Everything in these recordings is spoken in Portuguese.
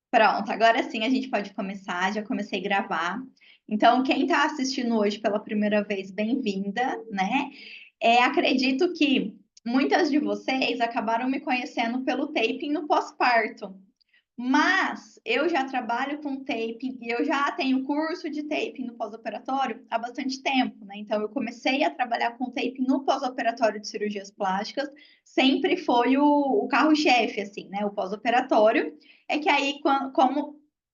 Pronto, agora sim a gente pode começar. Já comecei a gravar. Então, quem está assistindo hoje pela primeira vez, bem-vinda, né? Acredito que muitas de vocês acabaram me conhecendo pelo taping no pós-parto. Mas eu já trabalho com taping e eu já tenho curso de taping no pós-operatório há bastante tempo, né? Então eu comecei a trabalhar com taping no pós-operatório de cirurgias plásticas, sempre foi o carro-chefe, assim, né? O pós-operatório. É que aí,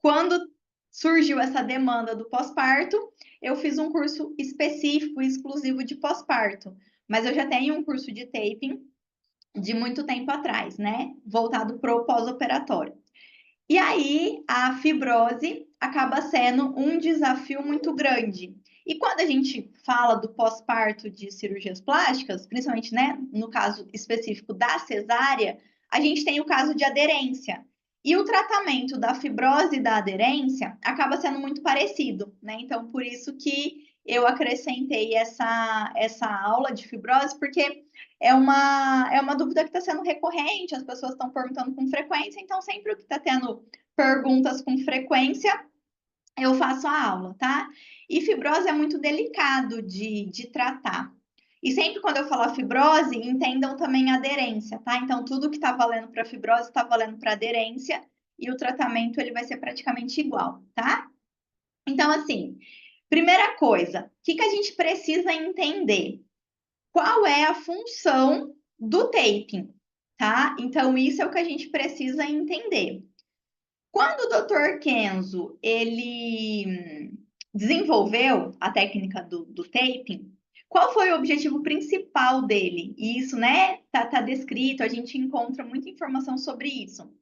quando surgiu essa demanda do pós-parto, eu fiz um curso específico e exclusivo de pós-parto. Mas eu já tenho um curso de taping de muito tempo atrás, né? Voltado para o pós-operatório. E aí, a fibrose acaba sendo um desafio muito grande. E quando a gente fala do pós-parto de cirurgias plásticas, principalmente, né, no caso específico da cesárea, a gente tem o caso de aderência. E o tratamento da fibrose e da aderência acaba sendo muito parecido, né? Então, por isso que eu acrescentei essa aula de fibrose, porque é uma dúvida que está sendo recorrente, as pessoas estão perguntando com frequência, então sempre o que está tendo perguntas com frequência, eu faço a aula, tá? E fibrose é muito delicado de tratar. E sempre quando eu falar fibrose, entendam também a aderência, tá? Então, tudo que está valendo para fibrose está valendo para aderência e o tratamento ele vai ser praticamente igual, tá? Então, assim, primeira coisa, o que a gente precisa entender? Qual é a função do taping, tá? Então, isso é o que a gente precisa entender. Quando o Dr. Kenzo, ele desenvolveu a técnica do taping, qual foi o objetivo principal dele? E isso, né, tá descrito, a gente encontra muita informação sobre isso.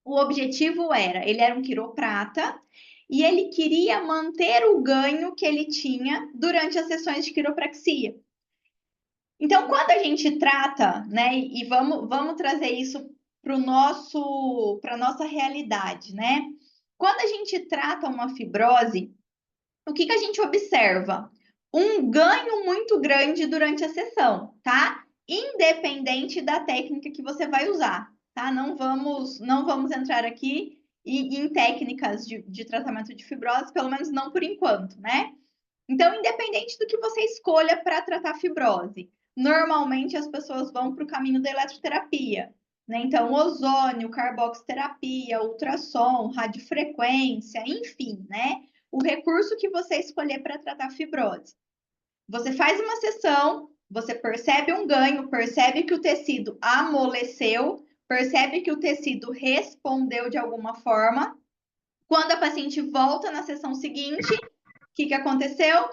O objetivo ele era um quiroprata, e ele queria manter o ganho que ele tinha durante as sessões de quiropraxia. Então, quando a gente trata, né, e vamos trazer isso para a nossa realidade, né? Quando a gente trata uma fibrose, o que a gente observa? Um ganho muito grande durante a sessão, tá? Independente da técnica que você vai usar, tá? Não vamos entrar aqui em técnicas de tratamento de fibrose, pelo menos não por enquanto, né? Então, independente do que você escolha para tratar fibrose, normalmente as pessoas vão para o caminho da eletroterapia, né? Então, ozônio, carboxiterapia, ultrassom, radiofrequência, enfim, né? O recurso que você escolher para tratar fibrose. Você faz uma sessão, você percebe um ganho, percebe que o tecido amoleceu, percebe que o tecido respondeu de alguma forma. Quando a paciente volta na sessão seguinte, o que aconteceu?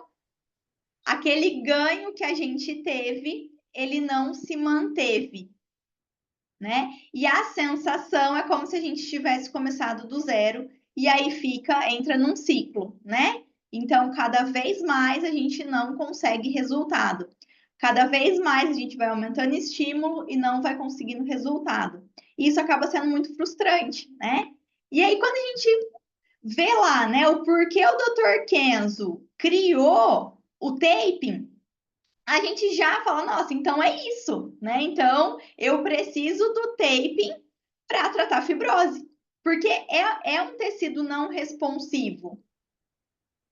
Aquele ganho que a gente teve, ele não se manteve, né? E a sensação é como se a gente tivesse começado do zero e aí entra num ciclo, né? Então, cada vez mais a gente não consegue resultado. Cada vez mais a gente vai aumentando estímulo e não vai conseguindo resultado. E isso acaba sendo muito frustrante, né? E aí, quando a gente vê lá, né, o porquê o Dr. Kenzo criou o taping, a gente já fala, nossa, então é isso, né? Então eu preciso do taping para tratar fibrose, porque é um tecido não responsivo.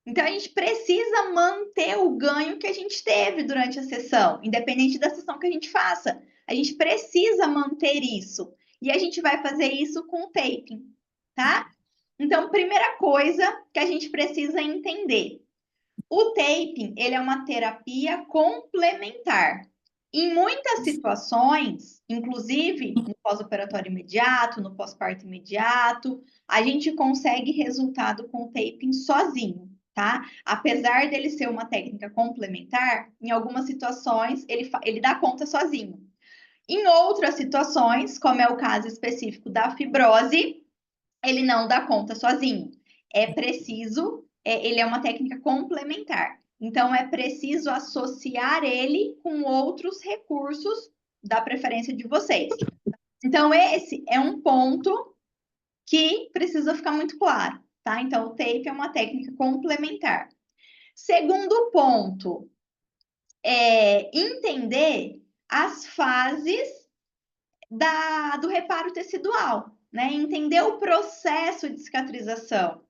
Então a gente precisa manter o ganho que a gente teve durante a sessão, independente da sessão que a gente faça. A gente precisa manter isso. E a gente vai fazer isso com o taping, tá? Então, primeira coisa que a gente precisa entender: o taping, ele é uma terapia complementar. Em muitas situações, inclusive no pós-operatório imediato, no pós-parto imediato, a gente consegue resultado com o taping sozinho, tá? Apesar dele ser uma técnica complementar, em algumas situações ele dá conta sozinho. Em outras situações, como é o caso específico da fibrose, ele não dá conta sozinho. É preciso, ele é uma técnica complementar. Então, é preciso associar ele com outros recursos da preferência de vocês. Então, esse é um ponto que precisa ficar muito claro, tá? Então, o tape é uma técnica complementar. Segundo ponto, entender as fases do reparo tecidual. né? Entender o processo de cicatrização.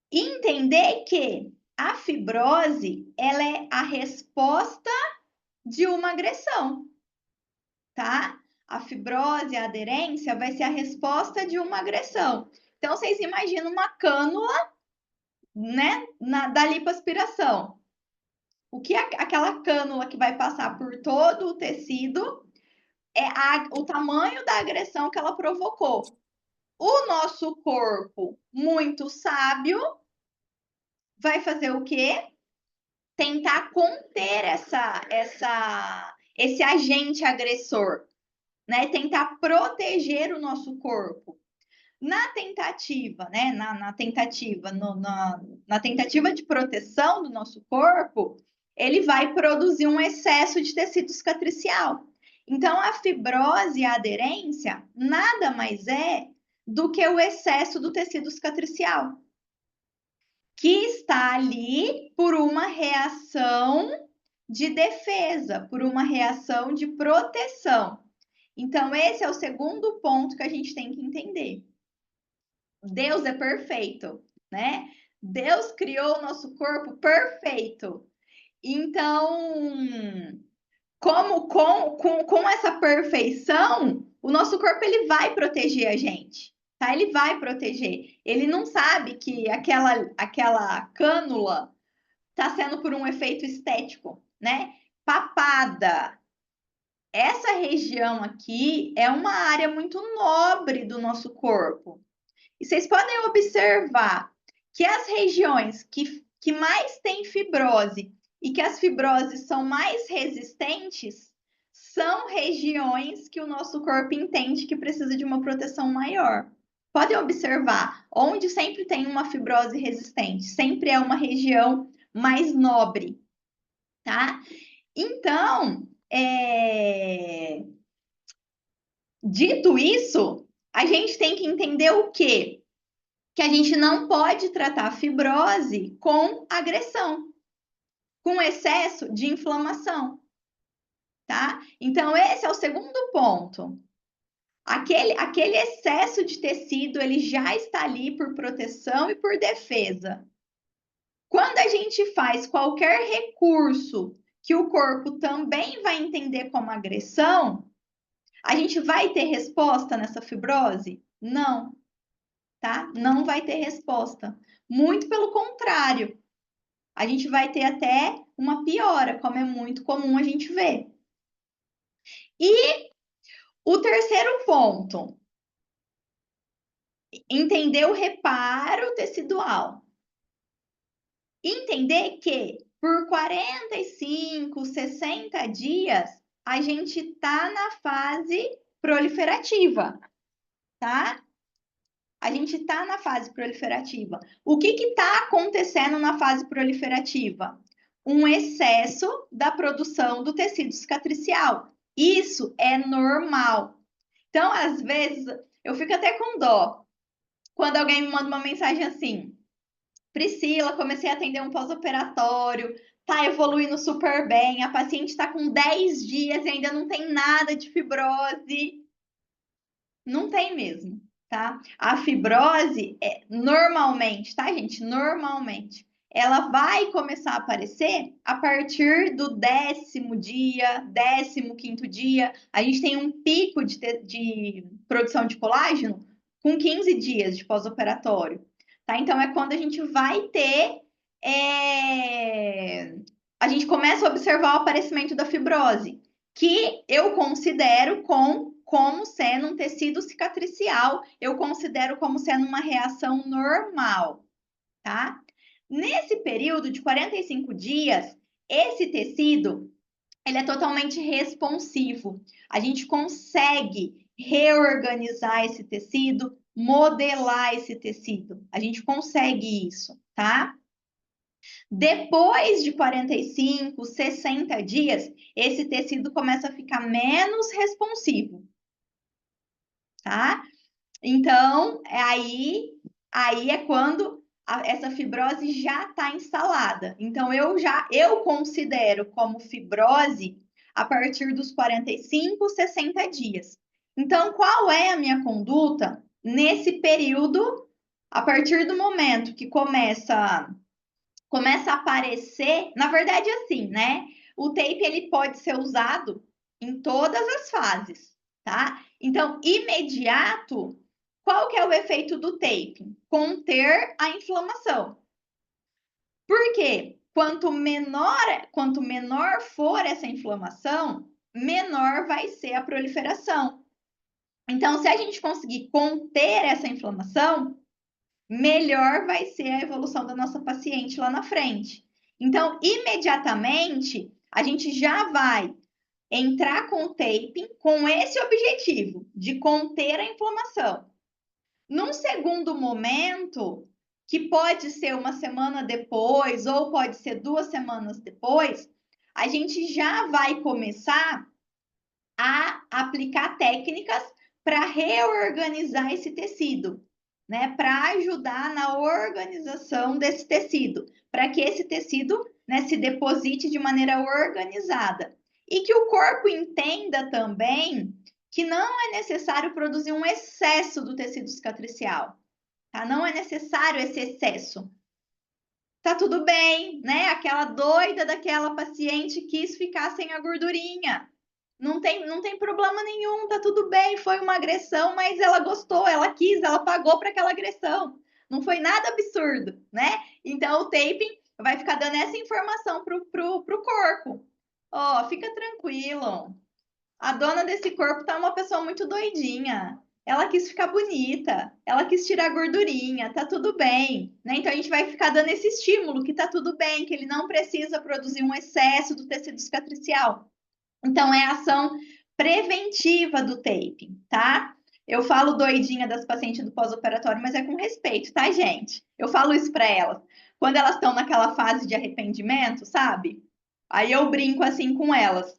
E entender que a fibrose, ela é a resposta de uma agressão, tá? A fibrose, a aderência vai ser a resposta de uma agressão. Então, vocês imaginam uma cânula, né, da lipoaspiração. O que aquela cânula que vai passar por todo o tecido é o tamanho da agressão que ela provocou. O nosso corpo, muito sábio, vai fazer o quê? Tentar conter esse agente agressor, né? Tentar proteger o nosso corpo. Na tentativa, né? Na tentativa de proteção do nosso corpo, ele vai produzir um excesso de tecido cicatricial. Então, a fibrose e a aderência nada mais é do que o excesso do tecido cicatricial, que está ali por uma reação de defesa, por uma reação de proteção. Então, esse é o segundo ponto que a gente tem que entender. Deus é perfeito, né? Deus criou o nosso corpo perfeito. Então, como com essa perfeição, o nosso corpo ele vai proteger a gente, tá? Ele vai proteger. Ele não sabe que aquela cânula está sendo por um efeito estético, né? Papada. Essa região aqui é uma área muito nobre do nosso corpo. E vocês podem observar que as regiões que mais têm fibrose e que as fibroses são mais resistentes são regiões que o nosso corpo entende que precisa de uma proteção maior. Podem observar, onde sempre tem uma fibrose resistente, sempre é uma região mais nobre, tá? Então, dito isso, a gente tem que entender o quê? Que a gente não pode tratar a fibrose com agressão, com excesso de inflamação, tá? Então, esse é o segundo ponto. Aquele excesso de tecido, ele já está ali por proteção e por defesa. Quando a gente faz qualquer recurso que o corpo também vai entender como agressão, a gente vai ter resposta nessa fibrose? Não, tá? Não vai ter resposta. Muito pelo contrário, a gente vai ter até uma piora, como é muito comum a gente ver. E o terceiro ponto, entender o reparo tecidual. Entender que por 45, 60 dias, a gente está na fase proliferativa, tá? A gente está na fase proliferativa. O que está acontecendo na fase proliferativa? Um excesso da produção do tecido cicatricial. Isso é normal. Então, às vezes, eu fico até com dó quando alguém me manda uma mensagem assim: Priscila, comecei a atender um pós-operatório, tá evoluindo super bem, a paciente está com 10 dias e ainda não tem nada de fibrose. Não tem mesmo, tá? A fibrose, normalmente, tá, gente? Normalmente, ela vai começar a aparecer a partir do 10º dia, 15º dia. A gente tem um pico de produção de colágeno com 15 dias de pós-operatório, tá? Então, é quando a gente vai ter... A gente começa a observar o aparecimento da fibrose, que eu considero como sendo um tecido cicatricial, eu considero como sendo uma reação normal, tá? Nesse período de 45 dias, esse tecido, ele é totalmente responsivo. A gente consegue reorganizar esse tecido, modelar esse tecido. A gente consegue isso, tá? Depois de 45, 60 dias, esse tecido começa a ficar menos responsivo, tá? Então, aí é quando essa fibrose já está instalada. Então, eu considero como fibrose a partir dos 45, 60 dias. Então, qual é a minha conduta nesse período, a partir do momento que começa a aparecer, na verdade, assim, né? O tape ele pode ser usado em todas as fases, tá? Então, imediato, qual que é o efeito do tape? Conter a inflamação. Por quê? Quanto menor for essa inflamação, menor vai ser a proliferação. Então, se a gente conseguir conter essa inflamação, melhor vai ser a evolução da nossa paciente lá na frente. Então, imediatamente, a gente já vai entrar com o taping com esse objetivo de conter a inflamação. Num segundo momento, que pode ser uma semana depois ou pode ser 2 semanas depois, a gente já vai começar a aplicar técnicas para reorganizar esse tecido, né? Para ajudar na organização desse tecido, para que esse tecido, né, se deposite de maneira organizada. E que o corpo entenda também que não é necessário produzir um excesso do tecido cicatricial, tá? Não é necessário esse excesso. Tá tudo bem, né? Aquela doida daquela paciente quis ficar sem a gordurinha. Não tem problema nenhum, tá tudo bem, foi uma agressão, mas ela gostou, ela quis, ela pagou para aquela agressão. Não foi nada absurdo, né? Então o taping vai ficar dando essa informação pro corpo. Ó, fica tranquilo. A dona desse corpo tá uma pessoa muito doidinha. Ela quis ficar bonita, ela quis tirar a gordurinha, tá tudo bem, né? Então a gente vai ficar dando esse estímulo que tá tudo bem, que ele não precisa produzir um excesso do tecido cicatricial. Então, é a ação preventiva do taping, tá? Eu falo doidinha das pacientes do pós-operatório, mas é com respeito, tá, gente? Eu falo isso para elas. Quando elas estão naquela fase de arrependimento, sabe? Aí eu brinco assim com elas.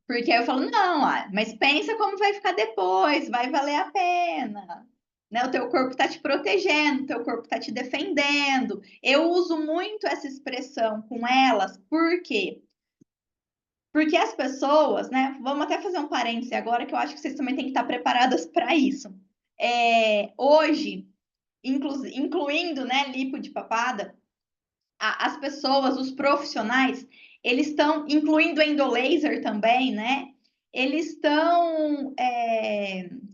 Porque aí eu falo, não, mas pensa como vai ficar depois, vai valer a pena. Né? O teu corpo está te protegendo, o teu corpo está te defendendo. Eu uso muito essa expressão com elas, por quê? Porque as pessoas, né? Vamos até fazer um parêntese agora, que eu acho que vocês também têm que estar preparadas para isso. Hoje, incluindo, né, lipo de papada, as pessoas, os profissionais, eles estão, incluindo endolaser também, né? Eles estão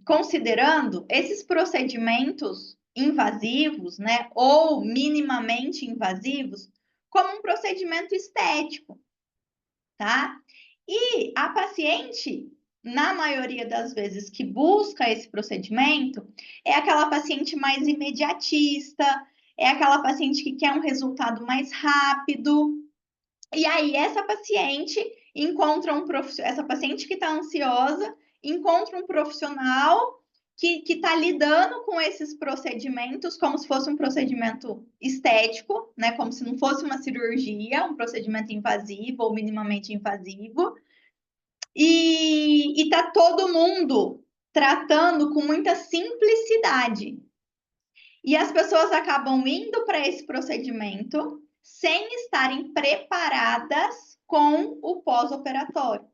considerando esses procedimentos invasivos, né? Ou minimamente invasivos, como um procedimento estético, tá? E a paciente, na maioria das vezes que busca esse procedimento, é aquela paciente mais imediatista, é aquela paciente que quer um resultado mais rápido. E aí, essa paciente essa paciente que está ansiosa, encontra um profissional que está lidando com esses procedimentos como se fosse um procedimento estético, né? Como se não fosse uma cirurgia, um procedimento invasivo ou minimamente invasivo. E tá todo mundo tratando com muita simplicidade. E as pessoas acabam indo para esse procedimento sem estarem preparadas com o pós-operatório,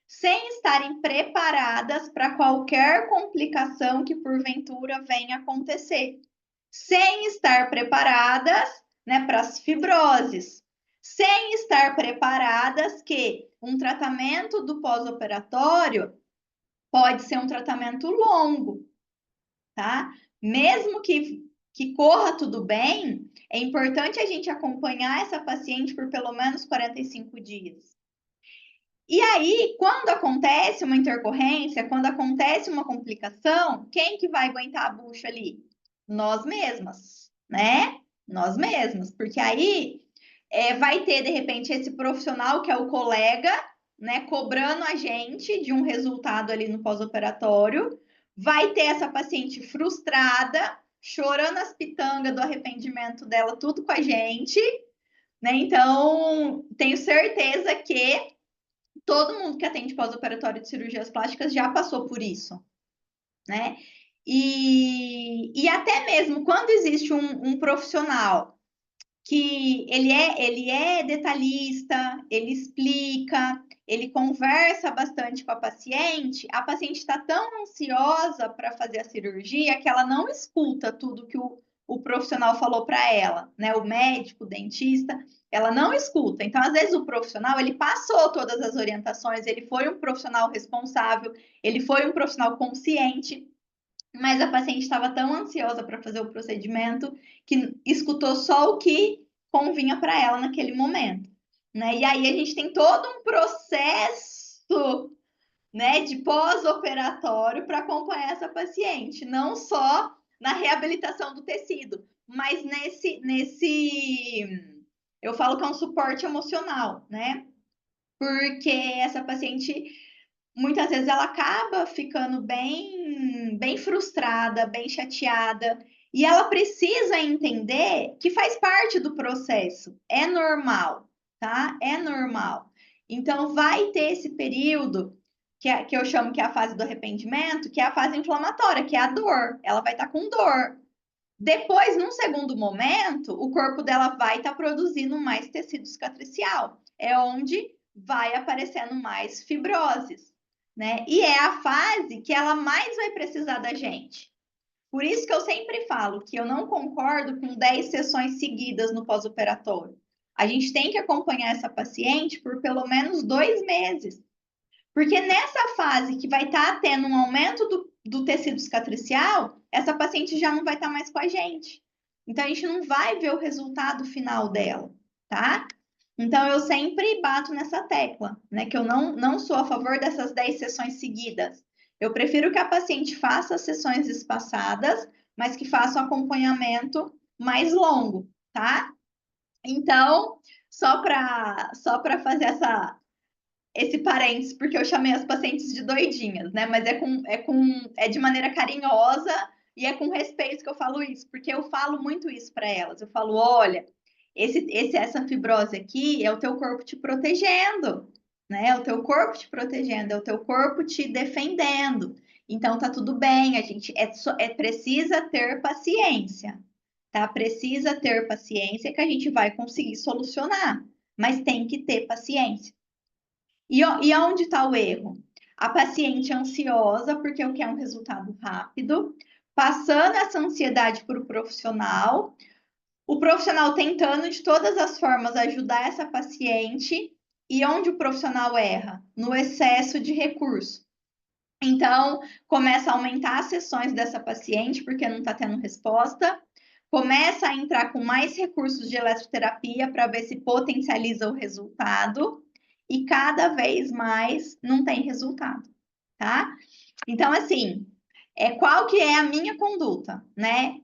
sem estarem preparadas para qualquer complicação que porventura venha acontecer, sem estar preparadas, né, para as fibroses, sem estar preparadas que um tratamento do pós-operatório pode ser um tratamento longo, tá? Mesmo que corra tudo bem, é importante a gente acompanhar essa paciente por pelo menos 45 dias. E aí, quando acontece uma intercorrência, quando acontece uma complicação, quem que vai aguentar a bucha ali? Nós mesmas, né? Nós mesmas, porque aí vai ter, de repente, esse profissional que é o colega, né, cobrando a gente de um resultado ali no pós-operatório, vai ter essa paciente frustrada, chorando as pitangas do arrependimento dela, tudo com a gente, né? Então, tenho certeza que todo mundo que atende pós-operatório de cirurgias plásticas já passou por isso, né? E até mesmo quando existe um profissional que ele é detalhista, ele explica, ele conversa bastante com a paciente está tão ansiosa para fazer a cirurgia que ela não escuta tudo que o profissional falou para ela, né? O médico, o dentista, ela não escuta. Então, às vezes, o profissional, ele passou todas as orientações, ele foi um profissional responsável, ele foi um profissional consciente, mas a paciente estava tão ansiosa para fazer o procedimento que escutou só o que convinha para ela naquele momento, né? E aí a gente tem todo um processo, né, de pós-operatório para acompanhar essa paciente, não só na reabilitação do tecido, mas eu falo que é um suporte emocional, né? Porque essa paciente muitas vezes ela acaba ficando bem frustrada, bem chateada, e ela precisa entender que faz parte do processo, é normal, tá? É normal. Então, vai ter esse período que eu chamo que é a fase do arrependimento, que é a fase inflamatória, que é a dor. Ela vai estar com dor. Depois, num segundo momento, o corpo dela vai estar produzindo mais tecido cicatricial. É onde vai aparecendo mais fibroses, né? E é a fase que ela mais vai precisar da gente. Por isso que eu sempre falo que eu não concordo com 10 sessões seguidas no pós-operatório. A gente tem que acompanhar essa paciente por pelo menos 2 meses. Porque nessa fase que vai estar tendo um aumento do tecido cicatricial, essa paciente já não vai estar mais com a gente. Então, a gente não vai ver o resultado final dela, tá? Então, eu sempre bato nessa tecla, né? Que eu não sou a favor dessas 10 sessões seguidas. Eu prefiro que a paciente faça sessões espaçadas, mas que faça um acompanhamento mais longo, tá? Então, só para fazer esse parênteses, porque eu chamei as pacientes de doidinhas, né? Mas é de maneira carinhosa e é com respeito que eu falo isso, porque eu falo muito isso para elas. Eu falo, olha, essa fibrose aqui é o teu corpo te protegendo, né? É o teu corpo te protegendo, é o teu corpo te defendendo. Então tá tudo bem, a gente precisa ter paciência, tá? Precisa ter paciência que a gente vai conseguir solucionar, mas tem que ter paciência. E onde está o erro? A paciente ansiosa, porque eu quero um resultado rápido, passando essa ansiedade para o profissional tentando de todas as formas ajudar essa paciente, e onde o profissional erra? No excesso de recurso. Então, começa a aumentar as sessões dessa paciente, porque não está tendo resposta, começa a entrar com mais recursos de eletroterapia para ver se potencializa o resultado, e cada vez mais não tem resultado, tá? Então, assim, qual que é a minha conduta, né?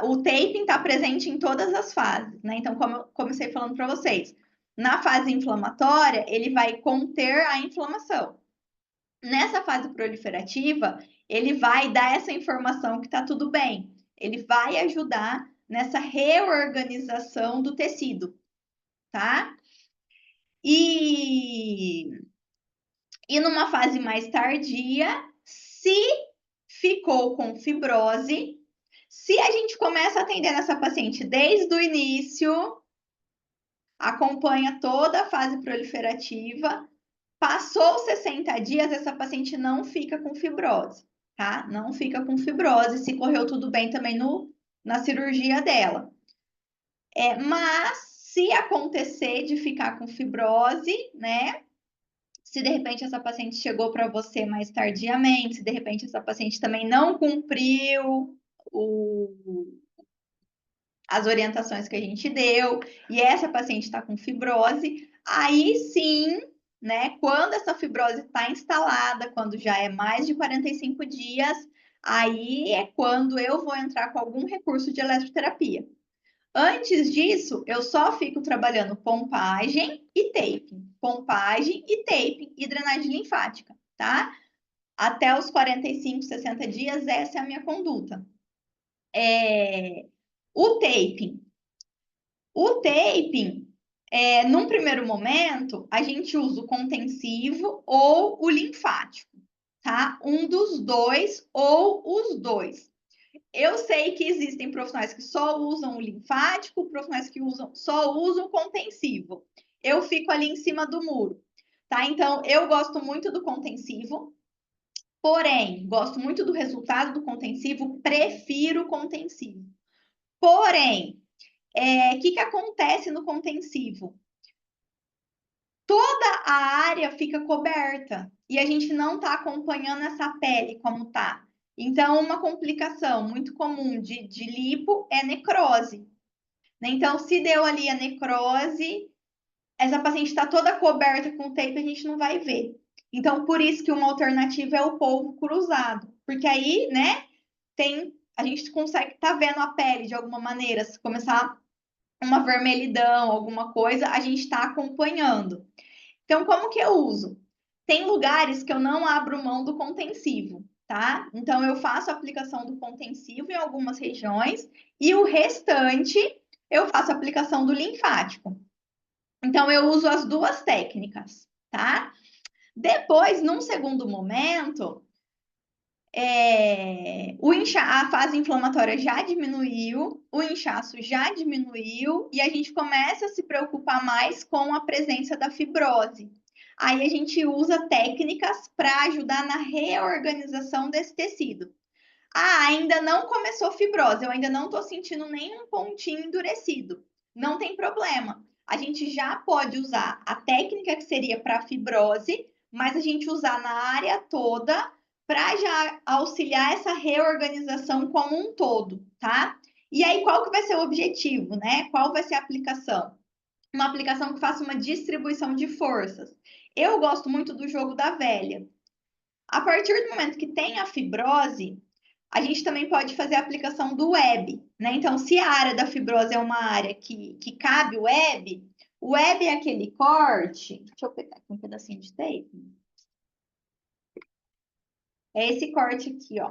O taping está presente em todas as fases, né? Então, como eu comecei falando para vocês, na fase inflamatória, ele vai conter a inflamação. Nessa fase proliferativa, ele vai dar essa informação que está tudo bem. Ele vai ajudar nessa reorganização do tecido, tá? E numa fase mais tardia, se ficou com fibrose, se a gente começa a atender essa paciente desde o início, acompanha toda a fase proliferativa, passou 60 dias, essa paciente não fica com fibrose, tá? Não fica com fibrose, se correu tudo bem também na cirurgia dela. Mas se acontecer de ficar com fibrose, né? Se de repente essa paciente chegou para você mais tardiamente, se de repente essa paciente também não cumpriu as orientações que a gente deu, e essa paciente está com fibrose, aí sim, né, quando essa fibrose está instalada, quando já é mais de 45 dias, aí é quando eu vou entrar com algum recurso de eletroterapia. Antes disso, eu só fico trabalhando pompagem e taping e drenagem linfática, tá? Até os 45, 60 dias, essa é a minha conduta. O taping. Num primeiro momento, a gente usa o contensivo ou o linfático, tá? Um dos dois ou os dois. Eu sei que existem profissionais que só usam o linfático, profissionais que só usam o contensivo. Eu fico ali em cima do muro. tá? Então, eu gosto muito do contensivo, porém, gosto muito do resultado do contensivo, prefiro o contensivo. Porém, o que acontece no contensivo? Toda a área fica coberta e a gente não está acompanhando essa pele como tá. Então, uma complicação muito comum de lipo é necrose, né? Então, se deu ali a necrose, essa paciente está toda coberta com tape, a gente não vai ver. Então, por isso que uma alternativa é o polvo cruzado, porque aí, né, a gente consegue estar vendo a pele de alguma maneira, se começar uma vermelhidão, alguma coisa, a gente está acompanhando. Então, como que eu uso? Tem lugares que eu não abro mão do contensivo, tá? Então, eu faço a aplicação do contensivo em algumas regiões e o restante eu faço a aplicação do linfático. Então, eu uso as duas técnicas, tá? Depois, num segundo momento, a fase inflamatória já diminuiu, o inchaço já diminuiu e a gente começa a se preocupar mais com a presença da fibrose. Aí a gente usa técnicas para ajudar na reorganização desse tecido. Ah, ainda não começou fibrose, eu ainda não estou sentindo nenhum pontinho endurecido. Não tem problema. A gente já pode usar a técnica que seria para fibrose, mas a gente usar na área toda para já auxiliar essa reorganização como um todo, tá? E aí, qual que vai ser o objetivo, né? Qual vai ser a aplicação? Uma aplicação que faça uma distribuição de forças. Eu gosto muito do jogo da velha. A partir do momento que tem a fibrose, a gente também pode fazer a aplicação do web, né? Então, se a área da fibrose é uma área que cabe o web é aquele corte. Deixa eu pegar aqui um pedacinho de tape. É esse corte aqui, ó,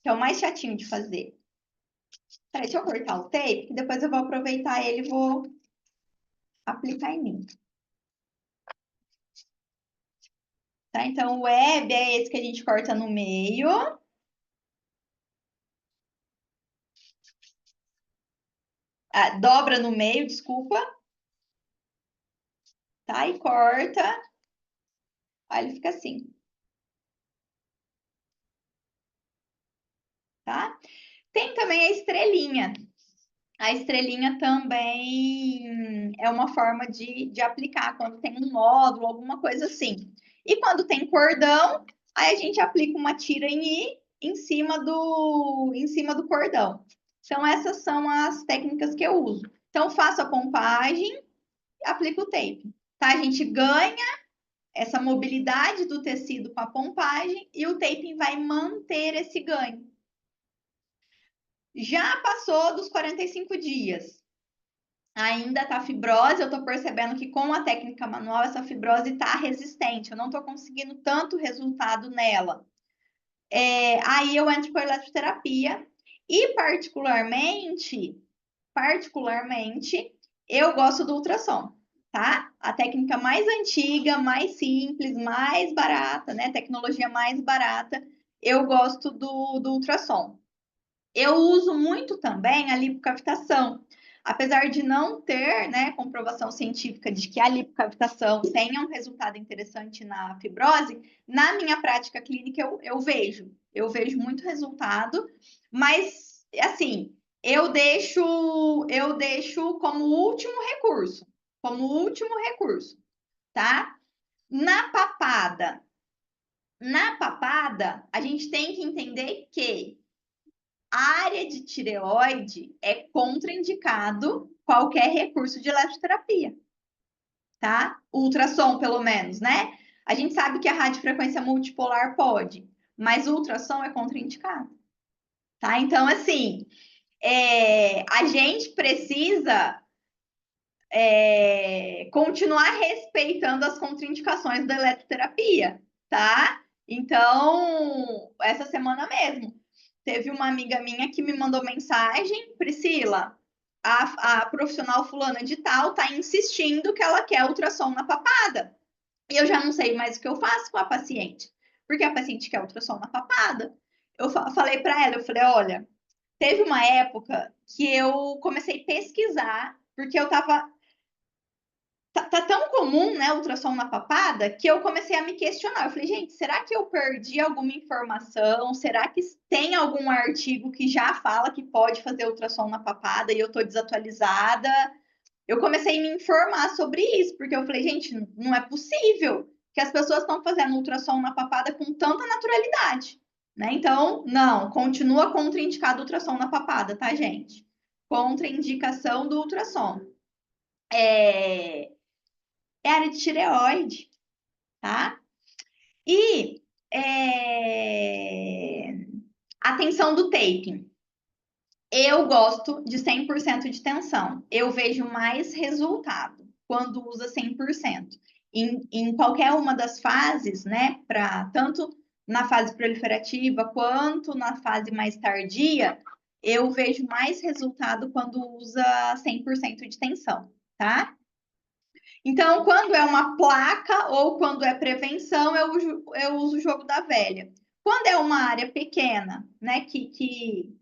que é o mais chatinho de fazer. Peraí, deixa eu cortar o tape, que depois eu vou aproveitar ele e vou aplicar em mim. Tá? Então, o web é esse que a gente corta no meio. Ah, dobra no meio, desculpa. Tá? E corta. Aí ele fica assim, tá? Tem também a estrelinha. A estrelinha também é uma forma de aplicar quando tem um nódulo, alguma coisa assim. E quando tem cordão, aí a gente aplica uma tira em I em cima do cordão. Então, essas são as técnicas que eu uso. Então, faço a pompagem e aplico o tape. Tá? A gente ganha essa mobilidade do tecido com a pompagem e o taping vai manter esse ganho. Já passou dos 45 dias. Ainda tá fibrose, eu tô percebendo que com a técnica manual essa fibrose tá resistente, eu não tô conseguindo tanto resultado nela. Aí eu entro com a eletroterapia e particularmente, eu gosto do ultrassom, tá? A técnica mais antiga, mais simples, mais barata, né? Tecnologia mais barata, eu gosto do ultrassom. Eu uso muito também a lipocavitação. Apesar de não ter, né, comprovação científica de que a lipocavitação tenha um resultado interessante na fibrose, na minha prática clínica eu vejo muito resultado, mas assim, eu deixo como último recurso, tá? Na papada, na papada, a gente tem que entender que a área de tireoide é contraindicado qualquer recurso de eletroterapia, tá? Ultrassom, pelo menos, né? A gente sabe que a radiofrequência multipolar pode, mas o ultrassom é contraindicado, tá? Então, assim, a gente precisa continuar respeitando as contraindicações da eletroterapia, tá? Então, essa semana mesmo, teve uma amiga minha que me mandou mensagem, Priscila, a profissional fulana de tal tá insistindo que ela quer ultrassom na papada. E eu já não sei mais o que eu faço com a paciente, porque a paciente quer ultrassom na papada. Eu falei para ela, eu falei, olha, teve uma época que eu comecei a pesquisar, porque eu tava tá tão comum, né, ultrassom na papada, que eu comecei a me questionar. Eu falei, gente, será que eu perdi alguma informação? Será que tem algum artigo que já fala que pode fazer ultrassom na papada e eu tô desatualizada? Eu comecei a me informar sobre isso, porque eu falei, gente, não é possível que as pessoas estão fazendo ultrassom na papada com tanta naturalidade, né? Então, não, continua contraindicado o ultrassom na papada, tá, gente? Contraindicação do ultrassom. É área de tireoide, tá? E a tensão do taping. Eu gosto de 100% de tensão. Eu vejo mais resultado quando usa 100%. Em qualquer uma das fases, né? Tanto na fase proliferativa quanto na fase mais tardia, eu vejo mais resultado quando usa 100% de tensão, tá? Então, quando é uma placa ou quando é prevenção, eu uso o jogo da velha. Quando é uma área pequena, né, que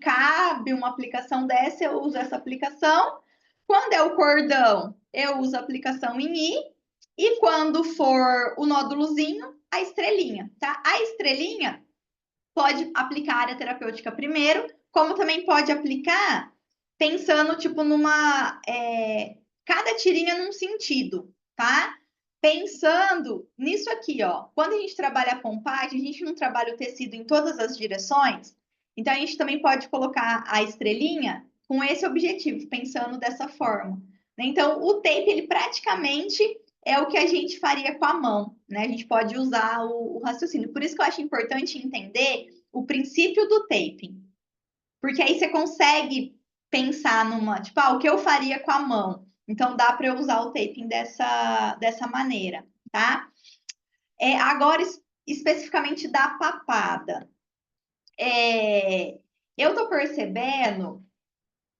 cabe uma aplicação dessa, eu uso essa aplicação. Quando é o cordão, eu uso a aplicação em I. E quando for o nódulozinho, a estrelinha, tá? A estrelinha pode aplicar a área terapêutica primeiro, como também pode aplicar pensando, tipo, cada tirinha num sentido, tá? Pensando nisso aqui, ó. Quando a gente trabalha a pompagem, a gente não trabalha o tecido em todas as direções, então a gente também pode colocar a estrelinha com esse objetivo, pensando dessa forma. Então, o tape, ele praticamente é o que a gente faria com a mão, né? A gente pode usar o raciocínio. Por isso que eu acho importante entender o princípio do taping. Porque aí você consegue pensar tipo, o que eu faria com a mão? Então dá para eu usar o taping dessa maneira, tá? Agora, especificamente da papada. Eu tô percebendo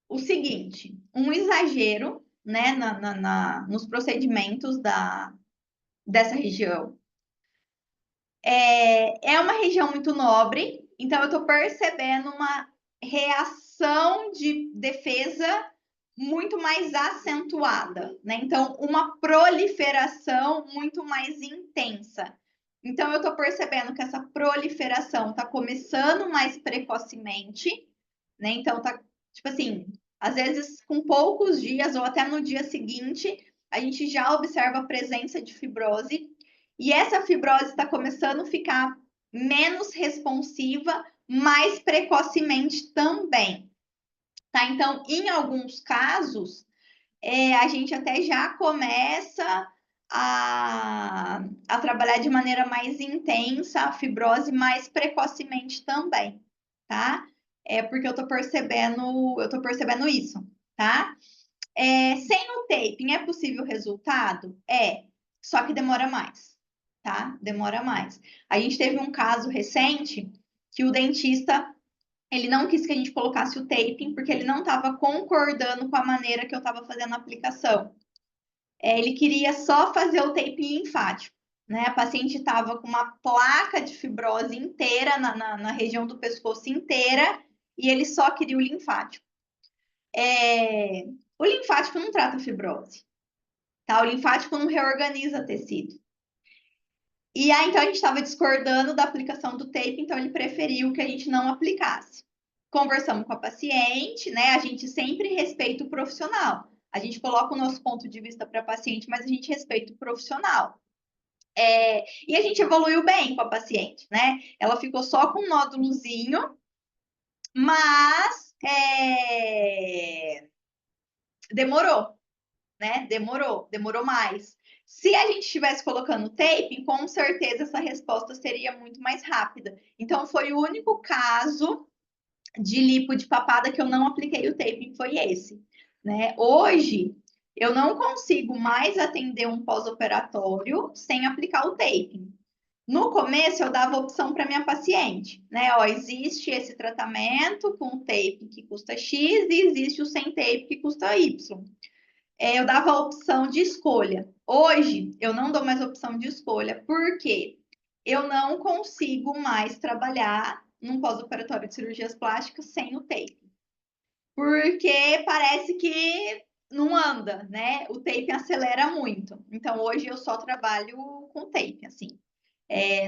o seguinte, um exagero, né, nos procedimentos dessa região. É uma região muito nobre, então eu estou percebendo uma reação de defesa muito mais acentuada, né? Então, uma proliferação muito mais intensa. Então, eu estou percebendo que essa proliferação está começando mais precocemente, né? Então, tá, tipo assim, às vezes com poucos dias ou até no dia seguinte, a gente já observa a presença de fibrose e essa fibrose está começando a ficar menos responsiva mais precocemente também. Tá? Então, em alguns casos, a gente até já começa a trabalhar de maneira mais intensa a fibrose mais precocemente também, tá? Porque eu tô percebendo isso, tá? Sem o taping é possível resultado? Só que demora mais, tá? Demora mais. A gente teve um caso recente que o dentista ele não quis que a gente colocasse o taping porque ele não estava concordando com a maneira que eu estava fazendo a aplicação. Ele queria só fazer o taping linfático, né? A paciente estava com uma placa de fibrose inteira na região do pescoço inteira e ele só queria o linfático. O linfático não trata fibrose, tá? O linfático não reorganiza tecido. E aí, então, a gente estava discordando da aplicação do tape, então ele preferiu que a gente não aplicasse. Conversamos com a paciente, né? A gente sempre respeita o profissional. A gente coloca o nosso ponto de vista para a paciente, mas a gente respeita o profissional. E a gente evoluiu bem com a paciente, né? Ela ficou só com um nódulozinho, mas demorou, né? Demorou mais. Se a gente estivesse colocando tape, com certeza essa resposta seria muito mais rápida. Então, foi o único caso de lipo de papada que eu não apliquei o taping, foi esse. Né? Hoje, eu não consigo mais atender um pós-operatório sem aplicar o taping. No começo, eu dava opção para minha paciente, né? Ó, existe esse tratamento com tape que custa X e existe o sem tape que custa Y. Eu dava a opção de escolha. Hoje, eu não dou mais opção de escolha, porque eu não consigo mais trabalhar num pós-operatório de cirurgias plásticas sem o tape. Porque parece que não anda, né? O tape acelera muito. Então, hoje eu só trabalho com tape, assim.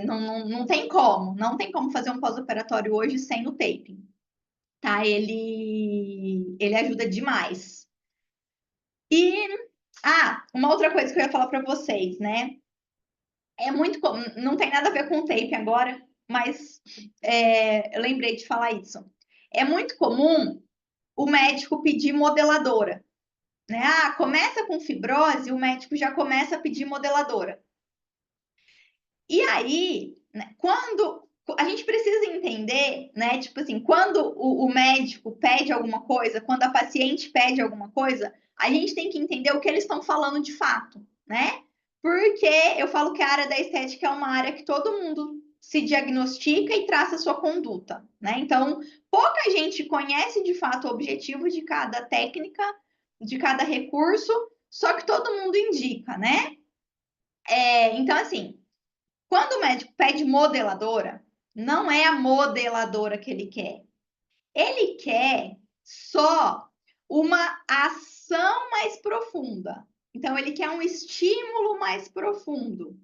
Não tem como, não tem como fazer um pós-operatório hoje sem o tape, tá? Ele ajuda demais. E, uma outra coisa que eu ia falar para vocês, né? É muito comum, não tem nada a ver com o tape agora, mas eu lembrei de falar isso. É muito comum o médico pedir modeladora, né? Começa com fibrose, o médico já começa a pedir modeladora. E aí, né, quando a gente precisa entender, né? Tipo assim, quando o médico pede alguma coisa, quando a paciente pede alguma coisa, a gente tem que entender o que eles estão falando de fato, né? Porque eu falo que a área da estética é uma área que todo mundo se diagnostica e traça a sua conduta, né? Então, pouca gente conhece de fato o objetivo de cada técnica, de cada recurso, só que todo mundo indica, né? Então, assim, quando o médico pede modeladora, não é a modeladora que ele quer. Ele quer só uma ação mais profunda. Então, ele quer um estímulo mais profundo.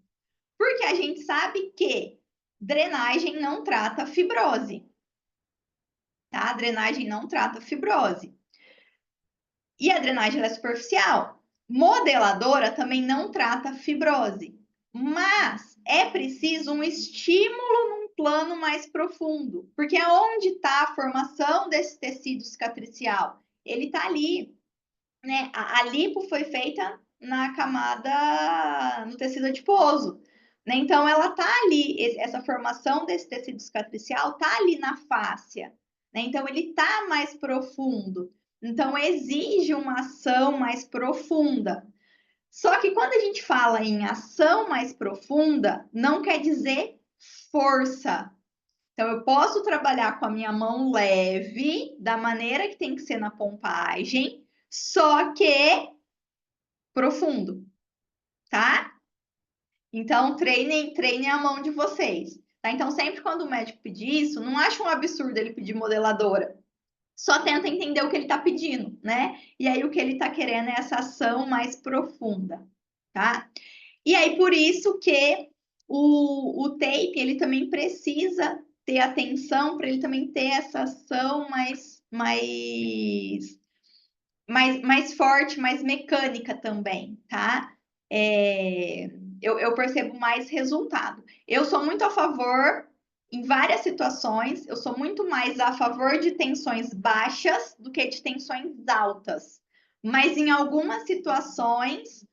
Porque a gente sabe que drenagem não trata fibrose, tá? A drenagem não trata fibrose. E a drenagem é superficial. Modeladora também não trata fibrose. Mas é preciso um estímulo num plano mais profundo, porque aonde está a formação desse tecido cicatricial? Ele está ali, né? A lipo foi feita na camada, no tecido adiposo, né? Então ela está ali, essa formação desse tecido cicatricial está ali na fáscia, né? Então ele está mais profundo. Então exige uma ação mais profunda. Só que quando a gente fala em ação mais profunda, não quer dizer força. Então, eu posso trabalhar com a minha mão leve, da maneira que tem que ser na pompagem, só que profundo, tá? Então, treinem a mão de vocês. Tá? Então, sempre quando o médico pedir isso, não acha um absurdo ele pedir modeladora. Só tenta entender o que ele está pedindo, né? E aí, o que ele está querendo é essa ação mais profunda, tá? E aí, por isso que o tape, ele também precisa ter atenção para ele também ter essa ação mais forte, mais mecânica também, tá? Eu percebo mais resultado. Eu sou muito a favor, em várias situações, eu sou muito mais a favor de tensões baixas do que de tensões altas. Mas em algumas situações,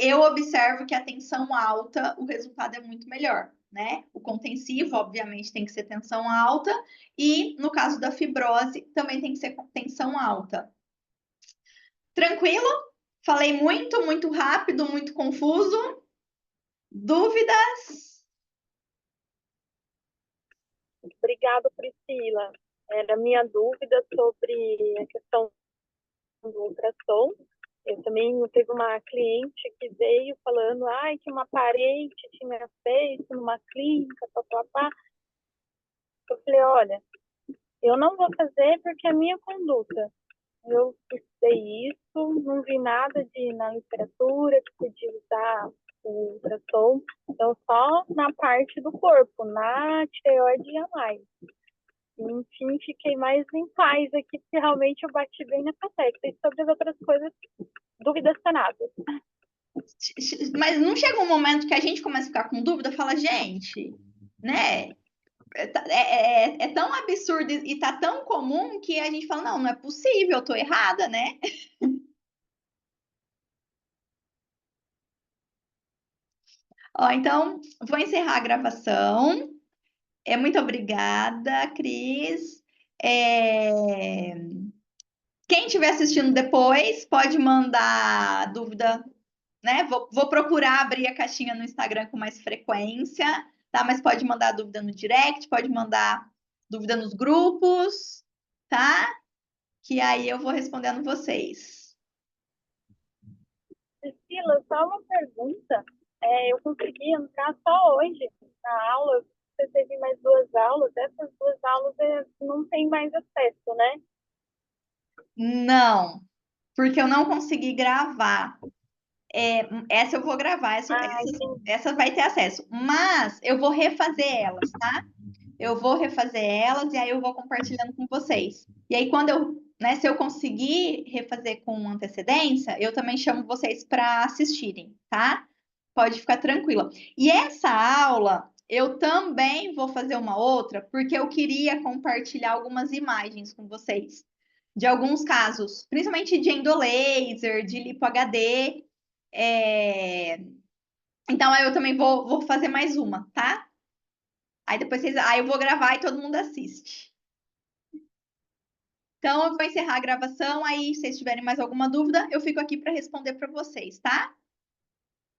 eu observo que a tensão alta, o resultado é muito melhor, né? O contensivo, obviamente, tem que ser tensão alta, e no caso da fibrose, também tem que ser tensão alta. Tranquilo? Falei muito, muito rápido, muito confuso. Dúvidas? Obrigada, Priscila. Era minha dúvida sobre a questão do ultrassom. Eu também teve uma cliente que veio falando, que uma parente tinha feito numa clínica, papapá. Eu falei, olha, eu não vou fazer porque é minha conduta. Eu estudei isso, não vi nada na literatura que podia usar o ultrassom, então só na parte do corpo, na tireoide jamais. Enfim, fiquei mais em paz aqui, porque realmente eu bati bem nessa tecla. E sobre as outras coisas, dúvidas sanadas. Mas não chega um momento que a gente começa a ficar com dúvida, fala, gente, né? É tão absurdo e tá tão comum que a gente fala, não é possível, eu tô errada, né? Ó, então, vou encerrar a gravação. Muito obrigada, Cris. É, Quem estiver assistindo depois, pode mandar dúvida, né? Vou procurar abrir a caixinha no Instagram com mais frequência, tá? Mas pode mandar dúvida no direct, pode mandar dúvida nos grupos, tá? Que aí eu vou respondendo vocês. Priscila, só uma pergunta. Eu consegui entrar só hoje na aula. Você teve mais 2 aulas. Essas 2 aulas não tem mais acesso, né? Não. porque eu não consegui gravar. Essa eu vou gravar, Entendi. essa vai ter acesso, mas eu vou refazer elas, tá? Eu vou refazer elas e aí eu vou compartilhando com vocês. E aí, quando eu, né, se eu conseguir refazer com antecedência, eu também chamo vocês para assistirem, tá? Pode ficar tranquila. E essa aula, eu também vou fazer uma outra, porque eu queria compartilhar algumas imagens com vocês, de alguns casos, principalmente de endolaser, de lipo HD. É... Então, aí eu também vou fazer mais uma, tá? Aí depois aí eu vou gravar e todo mundo assiste. Então, eu vou encerrar a gravação. Aí, se vocês tiverem mais alguma dúvida, eu fico aqui para responder para vocês, tá?